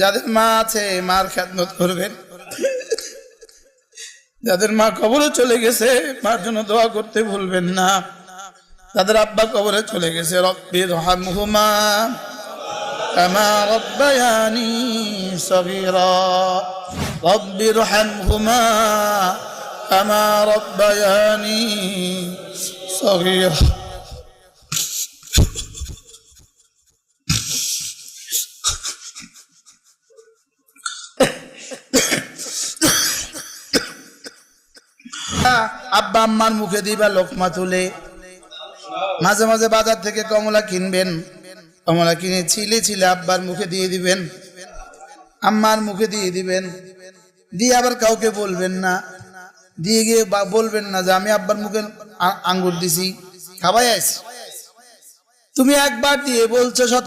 যাদের মা আছে মার খেদমত করবেন, যাদের মা কবরে চলে গেছে মার জন্য দোয়া করতে ভুলবেন না। যাদের আব্বা কবরে চলে গেছে রব্বির রহমহুমা কামা রব্বায়ানি সগীরা, রব্বির রহমহুমা কামা রব্বায়ানি সগীরা। আব্বা আম্মার মুখে দিবা লোকমা তুলে। মাঝে মাঝে বাজার থেকে কমলা কিনবেন, কমলা কিনে ছিলে ছিলে আব্বার মুখে দিয়ে দিবেন, আম্মার মুখে দিয়ে দিবেন। দিয়ে আবার কাউকে বলবেন না, দিয়ে গিয়ে বলবেন না যে আমি আব্বার মুখে আঙ্গুর দিছি, খাবাই আইছি। তুমি একবার দিয়ে বলছো শত